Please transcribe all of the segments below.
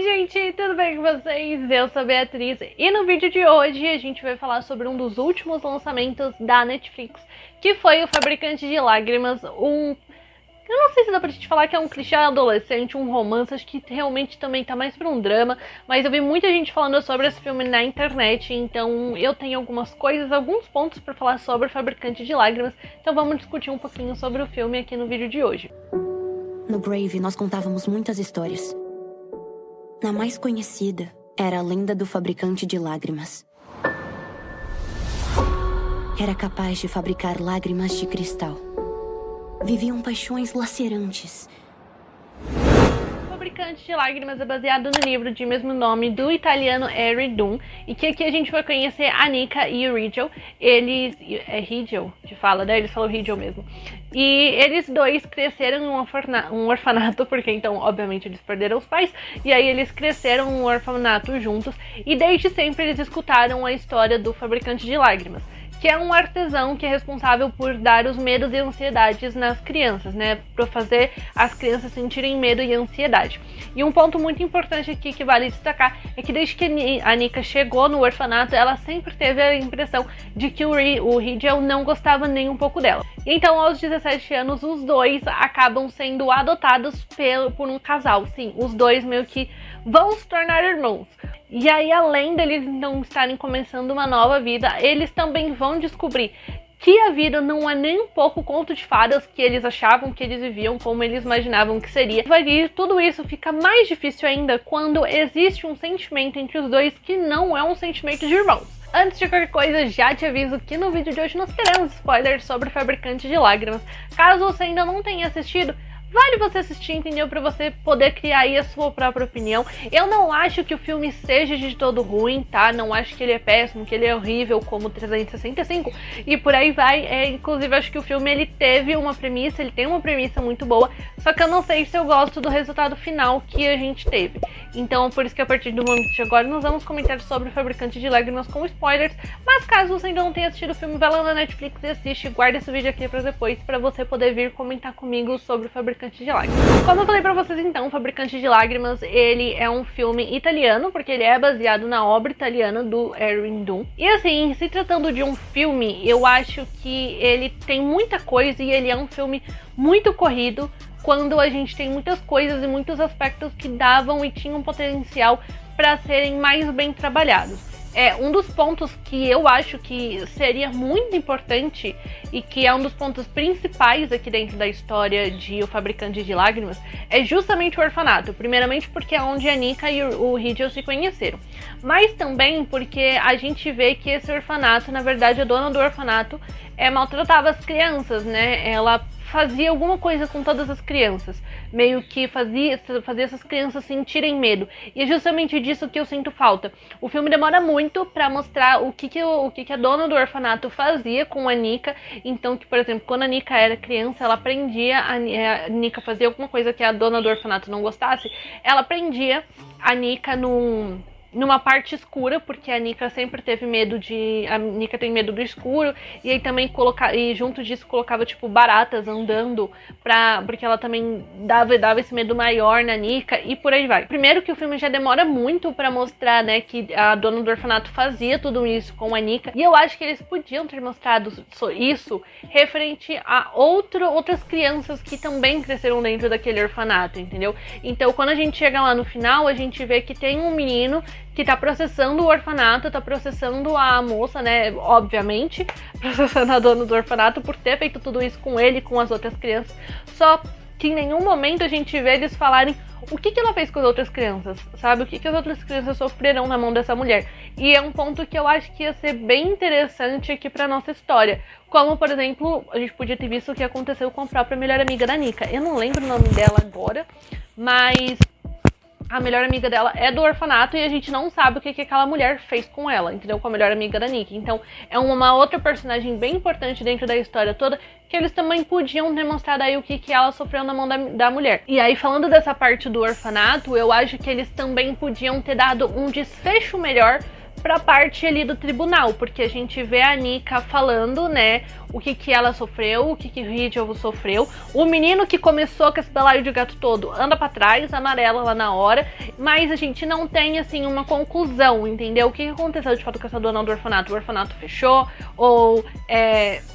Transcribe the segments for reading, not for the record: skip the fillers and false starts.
gente, tudo bem com vocês? Eu sou a Beatriz e no vídeo de hoje a gente vai falar sobre um dos últimos lançamentos da Netflix, que foi O Fabricante de Lágrimas, eu não sei se dá pra gente falar que é um clichê adolescente, um romance, acho que realmente também tá mais pra um drama, mas eu vi muita gente falando sobre esse filme na internet, então eu tenho algumas coisas, alguns pontos pra falar sobre O Fabricante de Lágrimas, então vamos discutir um pouquinho sobre o filme aqui no vídeo de hoje. No Grave, nós contávamos muitas histórias. A mais conhecida era a lenda do fabricante de lágrimas. Era capaz de fabricar lágrimas de cristal. Viviam paixões lacerantes. O Fabricante de Lágrimas é baseado no livro de mesmo nome do italiano Harry Dunn, e que aqui a gente vai conhecer a Nika e o Rigel. Eles... é Rigel que fala, né? Eles falam Rigel mesmo. E eles dois cresceram em um orfanato, porque então, obviamente, eles perderam os pais, e aí eles cresceram em um orfanato juntos, e desde sempre eles escutaram a história do Fabricante de Lágrimas, que é um artesão que é responsável por dar os medos e ansiedades nas crianças, né? Para fazer as crianças sentirem medo e ansiedade. E um ponto muito importante aqui que vale destacar é que desde que a Nika chegou no orfanato, ela sempre teve a impressão de que o Rigel não gostava nem um pouco dela. Então, aos 17 anos, os dois acabam sendo adotados por um casal. Sim, os dois meio que vão se tornar irmãos. E aí, além deles não estarem começando uma nova vida, eles também vão descobrir que a vida não é nem um pouco conto de fadas que eles achavam que eles viviam, como eles imaginavam que seria. E tudo isso fica mais difícil ainda quando existe um sentimento entre os dois que não é um sentimento de irmãos. Antes de qualquer coisa, já te aviso que no vídeo de hoje nós teremos spoilers sobre o Fabricante de Lágrimas. Caso você ainda não tenha assistido, vale você assistir, entendeu? Pra você poder criar aí a sua própria opinião. Eu não acho que o filme seja de todo ruim, tá? Não acho que ele é péssimo, que ele é horrível como 365 e por aí vai. Inclusive, acho que o filme ele tem uma premissa muito boa, só que eu não sei se eu gosto do resultado final que a gente teve. Então, por isso que a partir do momento de agora nós vamos comentar sobre o Fabricante de Lágrimas com spoilers, mas caso você ainda não tenha assistido o filme, vai lá na Netflix e assiste, guarda esse vídeo aqui pra depois, pra você poder vir comentar comigo sobre o Fabricante de Lágrimas. Como eu falei pra vocês então, O Fabricante de Lágrimas, ele é um filme italiano, porque ele é baseado na obra italiana do Harry Dunn. E assim, se tratando de um filme, eu acho que ele tem muita coisa e ele é um filme muito corrido, quando a gente tem muitas coisas e muitos aspectos que davam e tinham potencial para serem mais bem trabalhados. Um dos pontos que eu acho que seria muito importante e que é um dos pontos principais aqui dentro da história de O Fabricante de Lágrimas é justamente o orfanato. Primeiramente porque é onde a Nika e o Rigel se conheceram, mas também porque a gente vê que esse orfanato, na verdade, a dona do orfanato maltratava as crianças, né? Ela fazia alguma coisa com todas as crianças, meio que fazia essas crianças sentirem medo, e é justamente disso que eu sinto falta. O filme demora muito pra mostrar o que a dona do orfanato fazia com a Nika. Então, que por exemplo, quando a Nika era criança, ela prendia a Nika fazia alguma coisa que a dona do orfanato não gostasse, ela prendia a Nika numa parte escura, porque a Nika sempre teve medo a Nika tem medo do escuro, e aí também e junto disso colocava tipo baratas andando, porque ela também dava esse medo maior na Nika, e por aí vai. Primeiro que o filme já demora muito pra mostrar, né, que a dona do orfanato fazia tudo isso com a Nika, e eu acho que eles podiam ter mostrado isso referente a outras crianças que também cresceram dentro daquele orfanato, entendeu? Então quando a gente chega lá no final, a gente vê que tem um menino que tá processando o orfanato, tá processando a moça, né, obviamente, processando a dona do orfanato por ter feito tudo isso com ele e com as outras crianças, só que em nenhum momento a gente vê eles falarem o que ela fez com as outras crianças, sabe? O que as outras crianças sofrerão na mão dessa mulher. E é um ponto que eu acho que ia ser bem interessante aqui pra nossa história. Como, por exemplo, a gente podia ter visto o que aconteceu com a própria melhor amiga da Nika. Eu não lembro o nome dela agora, mas a melhor amiga dela é do orfanato e a gente não sabe o que aquela mulher fez com ela, entendeu? Com a melhor amiga da Nika. Então é uma outra personagem bem importante dentro da história toda, que eles também podiam demonstrar aí o que ela sofreu na mão da mulher. E aí, falando dessa parte do orfanato, eu acho que eles também podiam ter dado um desfecho melhor pra parte ali do tribunal, porque a gente vê a Nika falando, né, o que ela sofreu, o que o Ridgel sofreu. O menino que começou com esse balaio de gato todo anda pra trás, amarela lá na hora, mas a gente não tem, assim, uma conclusão, entendeu? O que aconteceu de fato com essa dona do orfanato? O orfanato fechou? Ou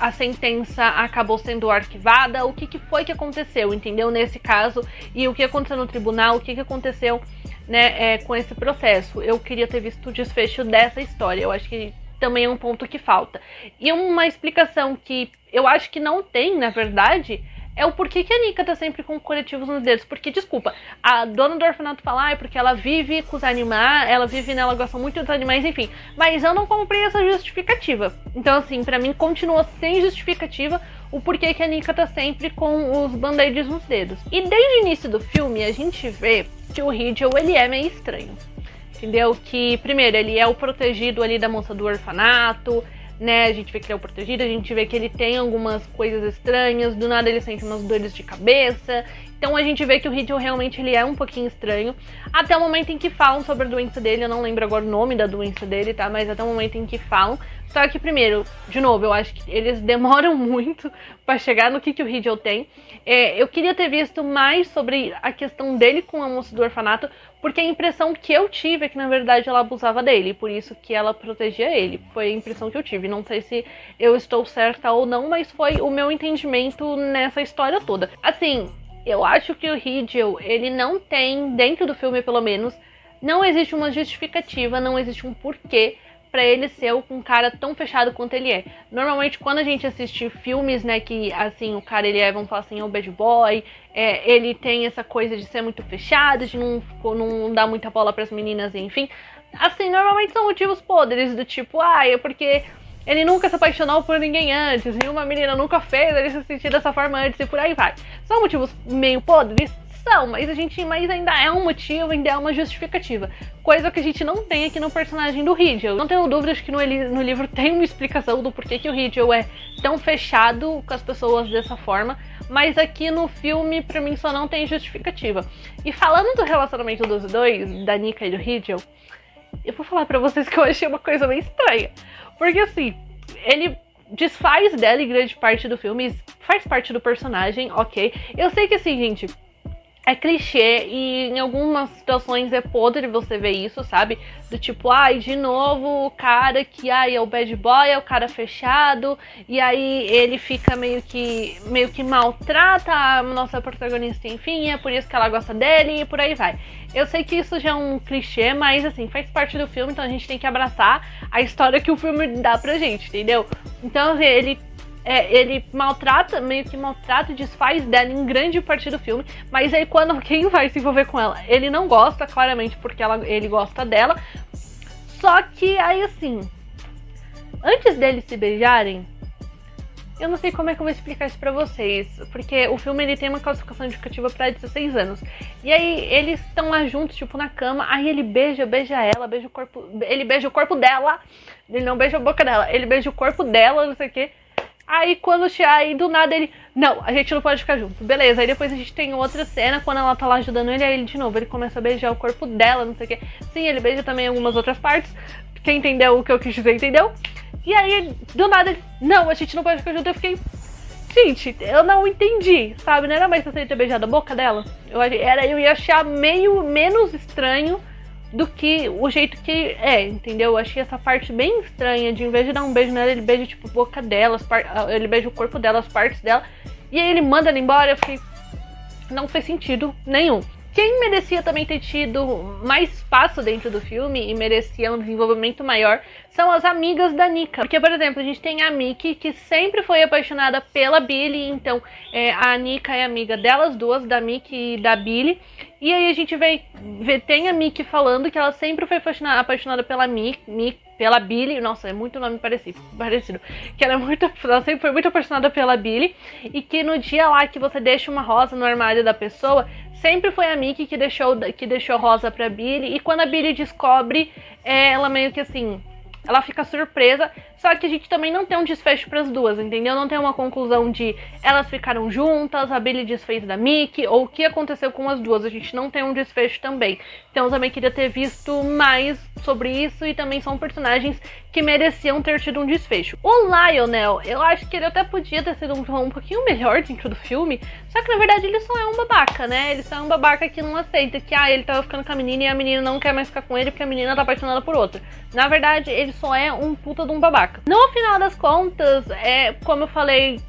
a sentença acabou sendo arquivada? O que foi que aconteceu, entendeu? Nesse caso, e o que aconteceu no tribunal, o que aconteceu, né, com esse processo. Eu queria ter visto o desfecho dessa história. Eu acho que também é um ponto que falta. E uma explicação que eu acho que não tem, na verdade, é o porquê que a Nika tá sempre com coletivos nos dedos. Porque, desculpa, a dona do orfanato fala, é porque ela vive com os animais, ela gosta muito dos animais, enfim. Mas eu não comprei essa justificativa. Então, assim, pra mim continua sem justificativa o porquê que a Nika tá sempre com os band-aids nos dedos. E desde o início do filme, a gente vê que o Ridgel, ele é meio estranho. Entendeu? Que, primeiro, ele é o protegido ali da moça do orfanato, né? A gente vê que ele é o protegido, a gente vê que ele tem algumas coisas estranhas, do nada ele sente umas dores de cabeça. Então a gente vê que o Ridgel realmente ele é um pouquinho estranho. Até o momento em que falam sobre a doença dele, eu não lembro agora o nome da doença dele, tá? Mas até o momento em que falam. Só que primeiro, de novo, eu acho que eles demoram muito pra chegar no que o Ridgel tem. Eu queria ter visto mais sobre a questão dele com a moça do orfanato, porque a impressão que eu tive é que na verdade ela abusava dele, por isso que ela protegia ele. Foi a impressão que eu tive. Não sei se eu estou certa ou não, mas foi o meu entendimento nessa história toda. Assim, eu acho que o Ridgel, ele não tem, dentro do filme pelo menos, não existe uma justificativa, não existe um porquê pra ele ser um cara tão fechado quanto ele é. Normalmente, quando a gente assiste filmes, né, que, assim, o cara, ele é, vamos falar assim, é o bad boy, ele tem essa coisa de ser muito fechado, de não dar muita bola pras meninas, enfim. Assim, normalmente são motivos podres, do tipo, é porque ele nunca se apaixonou por ninguém antes, e uma menina nunca fez ele se sentir dessa forma antes, e por aí vai. São motivos meio podres? São, mas ainda é um motivo, ainda é uma justificativa. Coisa que a gente não tem aqui no personagem do Ridgel. Não tenho dúvidas que no livro tem uma explicação do porquê que o Ridgel é tão fechado com as pessoas dessa forma, mas aqui no filme, pra mim, só não tem justificativa. E falando do relacionamento dos dois, da Nika e do Ridgel, eu vou falar pra vocês que eu achei uma coisa meio estranha. Porque assim, ele desfaz dela em grande parte do filme, faz parte do personagem, ok. Eu sei que assim, gente, é clichê e em algumas situações é podre você ver isso, sabe? Do tipo, de novo o cara que é o bad boy, é o cara fechado, e aí ele fica meio que maltrata a nossa protagonista, enfim, é por isso que ela gosta dele e por aí vai. Eu sei que isso já é um clichê, mas assim, faz parte do filme, então a gente tem que abraçar a história que o filme dá pra gente, entendeu? Então ele meio que maltrata e desfaz dela em grande parte do filme, mas aí quando quem vai se envolver com ela, ele não gosta, claramente, porque ele gosta dela. Só que aí assim, antes deles se beijarem, eu não sei como é que eu vou explicar isso pra vocês, porque o filme ele tem uma classificação indicativa pra 16 anos. E aí eles estão lá juntos, tipo, na cama, aí ele beija ela, ele beija o corpo dela, ele não beija a boca dela, ele beija o corpo dela, não sei o que. Aí aí do nada ele, não, a gente não pode ficar junto, beleza. Aí depois a gente tem outra cena, quando ela tá lá ajudando ele, aí ele de novo, ele começa a beijar o corpo dela, não sei o que. Sim, ele beija também algumas outras partes, quem entendeu o que eu quis dizer, entendeu? E aí, do nada, ele, não, a gente não pode ficar junto. Eu fiquei, gente, eu não entendi, sabe? Não era mais pra você ter beijado a boca dela? Eu ia achar meio menos estranho do que o jeito que entendeu? Eu achei essa parte bem estranha, de em vez de dar um beijo nela, ele beija, tipo, a boca dela, ele beija o corpo dela, as partes dela, e aí ele manda ela embora. Eu fiquei, não fez sentido nenhum. Quem merecia também ter tido mais espaço dentro do filme e merecia um desenvolvimento maior são as amigas da Nika. Porque, por exemplo, a gente tem a Mickey, que sempre foi apaixonada pela Billy, então a Nika é amiga delas duas, da Mickey e da Billy. E aí a gente tem a Mickey falando que ela sempre foi apaixonada pela pela Billy, nossa, é muito nome parecido, que ela sempre foi muito apaixonada pela Billy, e que no dia lá que você deixa uma rosa no armário da pessoa, sempre foi a Mickey que deixou rosa pra Billy, e quando a Billy descobre, ela meio que assim, ela fica surpresa, Só que a gente também não tem um desfecho para as duas, entendeu? Não tem uma conclusão de elas ficaram juntas, a Billy desfez da Mickey, ou o que aconteceu com as duas. A gente não tem um desfecho também. Então eu também queria ter visto mais sobre isso, e também são personagens que mereciam ter tido um desfecho. O Lionel, eu acho que ele até podia ter sido um pouquinho melhor dentro do filme, só que na verdade ele só é um babaca, né? Ele só é um babaca que não aceita que ele tava ficando com a menina e a menina não quer mais ficar com ele porque a menina tá apaixonada por outra. Na verdade, ele só é um puta de um babaca. No final das contas, como eu falei,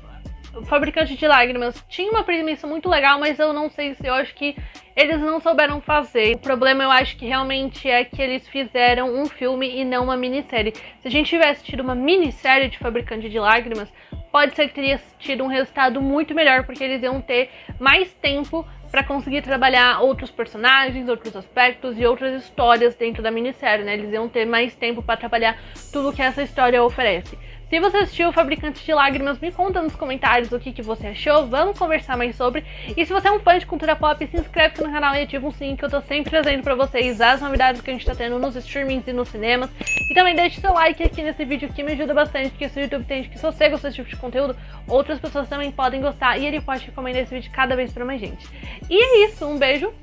o Fabricante de Lágrimas tinha uma premissa muito legal, mas eu não sei se eu acho que eles não souberam fazer. O problema eu acho que realmente é que eles fizeram um filme e não uma minissérie. Se a gente tivesse tido uma minissérie de Fabricante de Lágrimas, pode ser que teria tido um resultado muito melhor, porque eles iam ter mais tempo para conseguir trabalhar outros personagens, outros aspectos e outras histórias dentro da minissérie, né? Eles iam ter mais tempo para trabalhar tudo que essa história oferece. Se você assistiu o Fabricante de Lágrimas, me conta nos comentários o que você achou, vamos conversar mais sobre. E se você é um fã de cultura pop, se inscreve aqui no canal e ativa o sininho, que eu tô sempre trazendo pra vocês as novidades que a gente tá tendo nos streamings e nos cinemas. E também deixe seu like aqui nesse vídeo, que me ajuda bastante, porque se o YouTube entende que se você gosta desse tipo de conteúdo, outras pessoas também podem gostar, e ele pode recomendar esse vídeo cada vez pra mais gente. E é isso, um beijo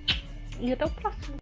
e até o próximo.